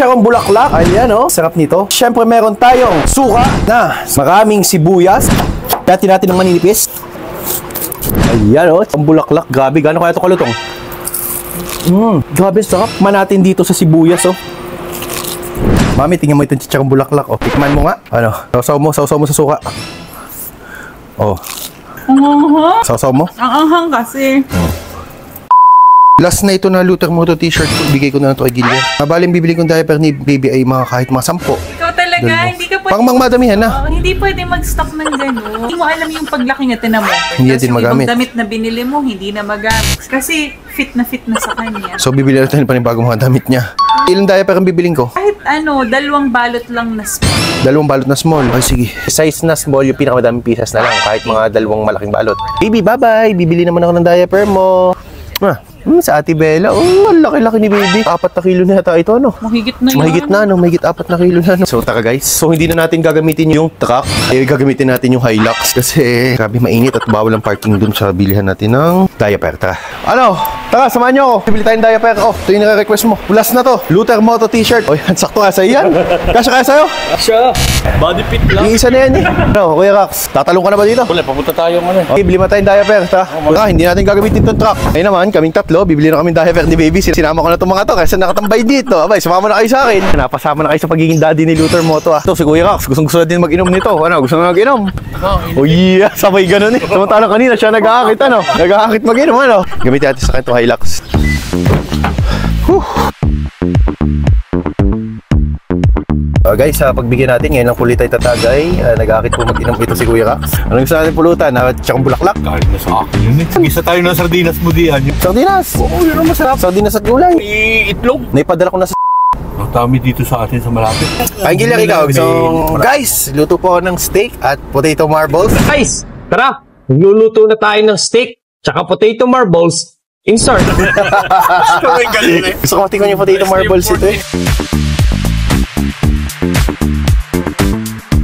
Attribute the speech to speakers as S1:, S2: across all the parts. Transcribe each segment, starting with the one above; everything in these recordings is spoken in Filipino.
S1: chicharong bulaklak. Ayan oh, sarap nito. Siyempre meron tayong suka na maraming sibuyas. Dati natin ng maninipis. Ayan oh, ang bulaklak. Grabe, gano'n kaya ito kalutong? Grabe, sarap. Man natin dito sa sibuyas oh. Mami, tingnan mo itong chicharong bulaklak oh. Tikman mo nga. Ano, sausaw mo sa suka. Oh. Sausaw mo?
S2: Ang anghang kasi.
S1: Last na ito na Luther Moto t-shirt ko, bigay ko na ito kay Gillian. Mabaling bibili kong diaper ni baby ay mga kahit mga 10.
S2: Ikaw talaga, hindi ka pwede.
S1: Pang madamihan na.
S2: Hindi pwede mag-stock ng gano'n. Hindi mo alam yung paglaki niya, tinan mo.
S1: Hindi din magamit.
S2: Yung damit na binili mo, hindi na magamit. Kasi fit na sa kanya.
S1: So bibili na tayo pa ng bagong mga damit niya. Ilang diaper ang bibiling ko?
S2: Kahit ano, 2 balot lang na small.
S1: 2 balot na small. Ay sige. Size na small, yung pinakamadaming pieces na lang. Kahit mga 2 malaking balot. Baby, bye-bye. Bibili naman ako ng diaper mo. Sa Ate Bella, ang laki-laki ni baby. 4 na kilo na yata ito, ano?
S2: Mahigit na yan.
S1: Mahigit na, no? Mahigit 4 na kilo na, no? So, taka guys. So, hindi na natin gagamitin yung truck. Gagamitin natin yung Hilux. Kasi, grabe mainit at bawal ang parking dun sa bilihan natin ng diaper. Tara. Ano? Tara, samahan nyo ako. Bibili tayong diaper. Oh, ito yung nare-request mo. Plus na to. Luther Moto t-shirt. Oh, yan. Sakto ka sa'yo yan. Kasya kaya sa'yo?
S3: Siya. Body fit lang.
S1: Iisa na yan eh. Ano, Kuya Rax? Tatalong ka na ba dito?
S3: Wala, papunta tayo ano.
S1: Okay, bili mo tayong diaper. Tara, hindi natin gagamitin itong truck. Ngayon naman, kaming tatlo, bibili na kaming diaper ni baby. Sinama ko na itong mga to kasi nakatambay dito. Abay, sumama na kayo sa akin. Napasama na kayo sa pagiging daddy ni Luther Moto ah. Ito, si Kuya Rax, gustong na din mag-inom nito. Ano, gusto na mag-inom? Oh yeah, sabay ganun eh. Samantalang kanina siya nag-aakit ano. Nag-aakit mag-inom ano. Gamitin natin sa akin itong Hilux. Guys, pagbigyan natin, ngayon lang po ulit tayo tatagay. Nag-aakit po mag-inom ito si Kuya Rax. Anong gusto natin pulutan? Tsakang bulaklak?
S3: Kahit na sa akin yun eh. Isa tayo ng sardinas mo diyan.
S1: Sardinas? Oo, yun ang masarap. Sardinas at gulay.
S3: Itlog.
S1: Naipadala ko na sa
S3: Dami dito sa atin sa malapit.
S1: Ay, Gillian, ikaw. So, guys, luto po ako ng steak at potato marbles.
S4: Guys, tara! Magluluto na tayo ng steak tsaka potato marbles. Insert!
S1: Gusto ko matikman yung potato marbles ito eh.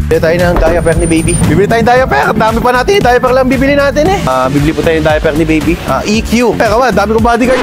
S1: Bibili tayo ng diaper ni baby. Bibili tayo ng diaper. Ang dami pa natin. Diaper lang bibili natin eh. Bibili po tayo ng diaper ni baby. EQ. Pero dami kong bodyguard.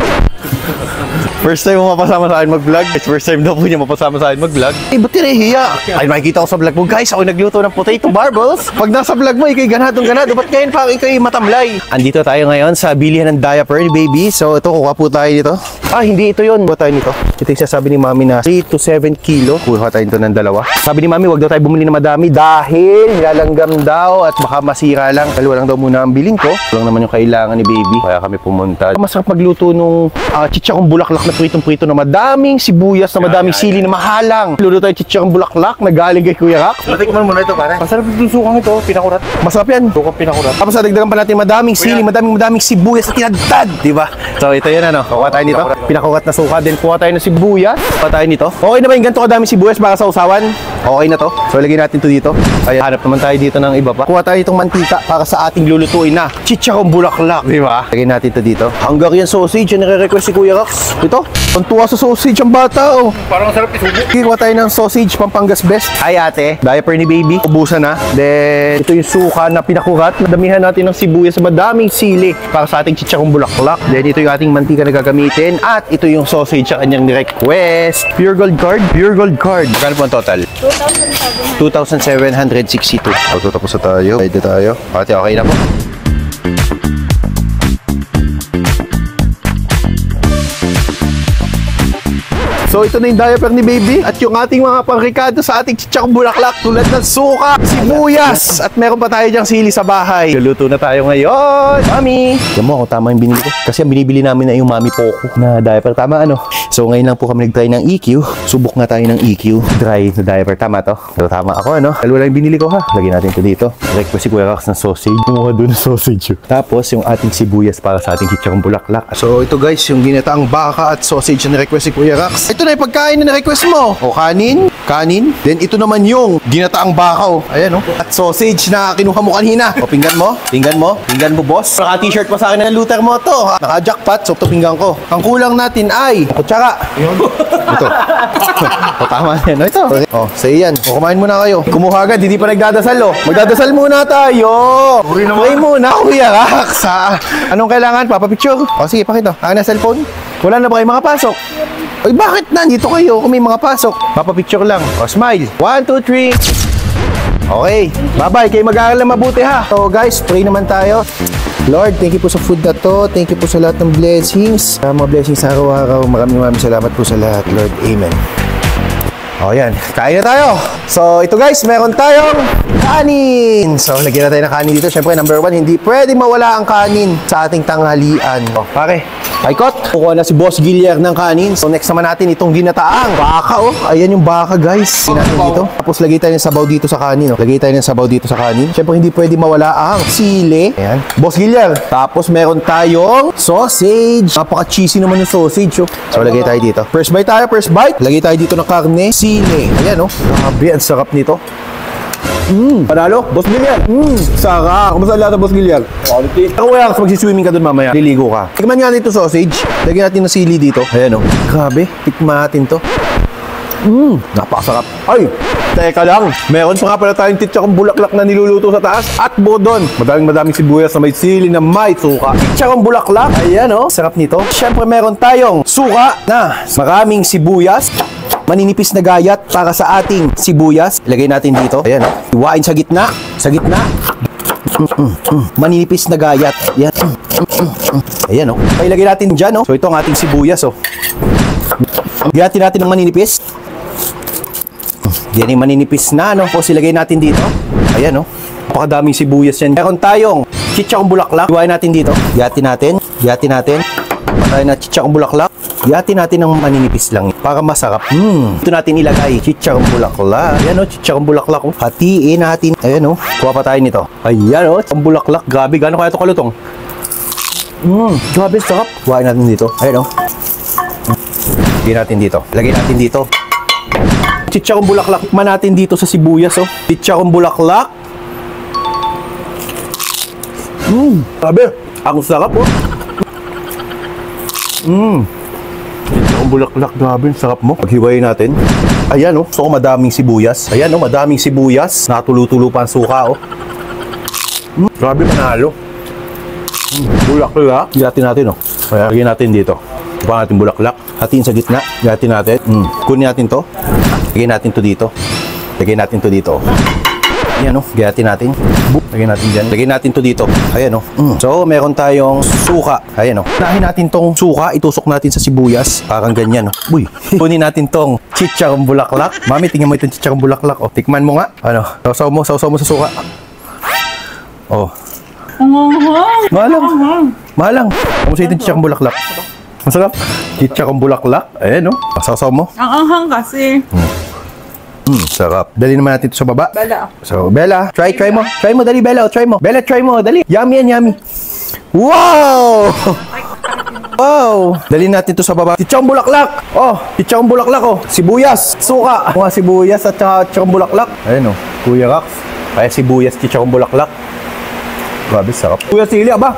S1: First time mo mapasama sa akin mag-vlog. First time daw po niya mapasama sa akin mag-vlog. Eh, ba't tinahiya? Ay, makikita ko sa vlog mo, guys. Ako nagluto ng potato marbles. Pag nasa vlog mo, ikaw'y ganadong ganado. Ba't ngayon pa ikaw'y matamlay? Andito tayo ngayon sa bilihan ng diaper ni baby. So, ito, kuha po tayo dito. Hindi ito yun. Kuha tayo nito. Ito yung sasabi ni mami na 3 to 7 kilo. Kuha tayo nito ng 2. Sabi ni mami, wag daw tayo bumili na madami dahil nilalanggam daw at baka masira lang. Dalawa lang daw muna ang biling ko. Ito lang naman yung kailangan ni baby. Kaya kami pumunta. Masarap magluto nung chichakong bulaklak na pritong-prito na madaming sibuyas, na madaming sili na mahalang. Luto tayo chichakong bulaklak na galing kay Kuya Rax.
S3: Matikman mo na ito, pare.
S1: Masarap yung sukang ito, pinakurat. Masarap yan.
S3: Sukang pinakurat.
S1: Tapos nadagdagan pa natin madaming sili, madaming sibuyas na tinagtad, di ba? So ito yan ano, kuha tayo nito. Pinakurat na suka, then kuha tayo ng sibuyas. Kuha tayo nito. Okay na ba yung ganito kadaming sibuyas para sa usawan? Okay na to. So lagyan natin to dito. Kaya hanap naman tayo dito ng iba pa. Kuha tayo itong mantika para sa ating lulutuin na chichakong bulaklak, di ba? Lagyan natin to dito. Hungarian sausage, yung nire-request si Kuya Rax. Ito, tuntua sa sausage ang bata, oh.
S3: Parang sarap isubo.
S1: Kuha tayo ng sausage, Pampangas best. Hi ate, diaper ni baby. Ubusan na. Then, ito yung suka na pinakurat. Madamihan natin ng sibuyas sa madaming sili para sa ating chichakong bulaklak. Then, ito yung ating mantika na gagamitin. At ito yung sausage sa kanyang request. Pure Gold card. Pure Gold card. Magkano po ang total? 2,762. Tapos na tayo. Pwede tayo. Ate, okay na po. So ito na yung diaper ni baby at yung ating mga pangrekado sa ating chichakong bulaklak tulad ng suka, sibuyas at meron pa tayo dyang sili sa bahay. Luluto na tayo ngayon. Mami! Alam mo kung tama yung binili ko. Kasi ang binibili namin na yung Mami Poco na diaper. Tama ano? So ngayon lang po kami nag-try ng EQ. Subok na tayo ng EQ. Dry na diaper. Tama to? So tama ako ano? Dalawa lang yung binili ko ha. Lagyan natin ito dito. Request si Kuya Rax ng sausage. Kumuha doon ng sausage. Tapos yung ating sibuyas para sa ating chichakong bulaklak. So ito guys, yung ginataang baka at sausage na request si Kuya Rax. Ito na yung pagkain na request mo. O kanin. Then ito naman yung ginataang baka. Ayan o. At sausage na kinuha mo kanina. O pinggan mo. Pinggan mo boss. Naka-t-shirt pa sa akin ng Luther Moto. Naka-jackpot. So ito pinggan ko. Ang kulang natin ay kutsara. Ito. O tama yan. O ito. O sa iyan. O kumain muna kayo. Kumuha agad. Hindi pa nagdadasal o. Magdadasal muna tayo. Pray muna Kuya Rax. Anong kailangan? Papapicture? O sige pakita. Akin na cellphone. Wala na ba kayo makapasok? Ay, bakit nandito kayo kung may mga pasok? Papapicture lang. O, smile. 1, 2, 3. Okay. Bye-bye. Kayo mag-aaral na mabuti ha. So guys, pray naman tayo. Lord, thank you po sa food na to. Thank you po sa lahat ng blessings. Mga blessings sa araw-araw. Maraming salamat po sa lahat, Lord. Amen. O yan, kain na tayo. So ito guys, meron tayong kanin. So lagyan na tayo ng kanin dito. Siyempre number 1, hindi pwede mawala ang kanin sa ating tanghalian. O pare, paikot. Kukuha na si Boss Gilier ng kanin. So next naman natin itong ginataang baka. Oh, ayan yung baka guys. Lagyan natin dito. Tapos lagay tayo ng sabaw dito sa kanin. Lagay tayo ng sabaw dito sa kanin. Siyempre hindi pwede mawala ang sili. Ayan, Boss Gilier. Tapos meron tayong sausage. Napaka-cheesy naman yung sausage. Oh. So lagay tayo dito. First bite tayo, first bite. Lagay tayo dito ng karne. Sili. Ayan oh. Grabe, ang sarap nito.
S3: Panalo? Boss Gilian.
S1: Sarap.
S3: Kumusta lahat ng Boss Gilian? Quality.
S1: Ako kaya magsiswimming ka dun mamaya. Liligo ka. Tikman nga nito sausage. Lagyan natin ng sili dito. Ayan oh. Grabe. Tikman natin to. Napakasarap. Ay, teka lang. Meron pa nga pala tayong titsakong bulaklak na niluluto sa taas at bodon. Madaming sibuyas na may sili na may suka. Titsakong bulaklak. Ayan oh. Sarap nito. Siyempre meron tayong suka na maraming sibuyas. Maninipis na gayat para sa ating sibuyas. Ilagay natin dito. Ayan oh. Iwain sa gitna. Sa gitna. Maninipis na gayat. Yan. Ayan oh. Ilagay natin dyan oh. So ito ang ating sibuyas oh. Gayatin natin ng maninipis. Yan yung maninipis na no. Tapos ilagay natin dito. Ayan oh. Napakadaming sibuyas yan. Meron tayong chichakong bulaklak. Iwain natin dito. Gayatin natin. Gayatin natin. Patay na chichakong bulaklak. Gayatin natin ng maninipis lang para masarap. Ito natin ilagay. Chichakong bulaklak. Ayan o, chichakong bulaklak. Oh. Hatiin natin. Ayan o. Kuha pa tayo nito. Ayan o, chichakong bulaklak. Grabe, gano'n kaya ito kalutong? Grabe, sarap. Kuhain natin dito. Ayan o. Lagay natin dito. Lagay natin dito. Chichakong bulaklak. Tikman natin dito sa sibuyas o. Chichakong bulaklak. Grabe. Ang sarap o. Ang bulaklak, grabe, sarap mo. Paghiwain natin. Ayan oh, so madaming sibuyas. Ayan oh, madaming sibuyas. Natulo-tulo pa ang suka oh. Grabe, panalo. Bulaklak. Gayatin natin oh. Kaya lagyan natin dito. Ipa natin bulaklak. Hatiin sa gitna. Gayatin natin. Kunin natin to. Lagyan natin to dito. Lagyan natin to dito. Ayan oh, gayatin natin. Lagyan natin dyan. Lagyan natin to dito. Ayan oh. So, meron tayong suka. Ayan oh. Unahin natin tong suka. Itusok natin sa sibuyas. Parang ganyan oh. Uy. Kunin natin tong chichakong bulaklak. Mami, tingnan mo itong chichakong bulaklak oh. Tikman mo nga. Ano? Sausaw mo sa suka. Oh. Mahalang. Mahalang. Kamusta itong chichakong bulaklak? Masarap. Chichakong bulaklak. Ayan oh. Sausaw mo.
S2: Ang anghang kasi.
S1: Sarap. Dali naman natin ito sa baba.
S2: Bella.
S1: So, Bella, try mo. Try mo, dali, Bella. Try mo. Bella, try mo. Dali. Yummy yan, yummy. Wow! Wow! Dali natin ito sa baba. Chichakong bulaklak. Oh, chichakong bulaklak oh. Sibuyas. Suka. Mga sibuyas at saka chichakong bulaklak. Ayun oh. Kuya Rax. Kaya sibuyas, chichakong bulaklak. Grabe, sarap. Kuya Sili, aba.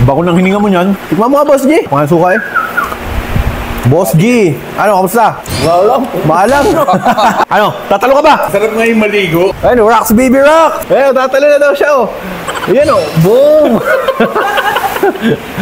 S3: Bako nang hininga mo niyan.
S1: Tikman mo nga, Boss G. Mga suka eh. Boss G, ano, kamusta? Maalam. Ano, tatalo ka ba?
S3: Sarap nga yung maligo.
S1: Ano, Rox Baby Rock! Ayun, tatalo na daw siya, oh. Ayan, oh. Boom!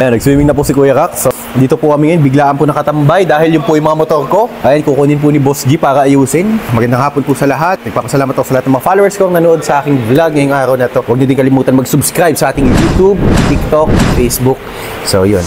S1: Ayan, nag-swimming na po si Kuya Rox. So, dito po kami ngayon, biglaan po nakatambay dahil yung po yung mga motor ko. Ayan, kukunin po ni Boss G para ayusin. Magandang hapon po sa lahat. Nagpapasalamat ako sa lahat ng mga followers ko nanood sa aking vlog ngayong araw na to. Huwag niyo din kalimutan mag-subscribe sa ating YouTube, TikTok, Facebook. So, yun.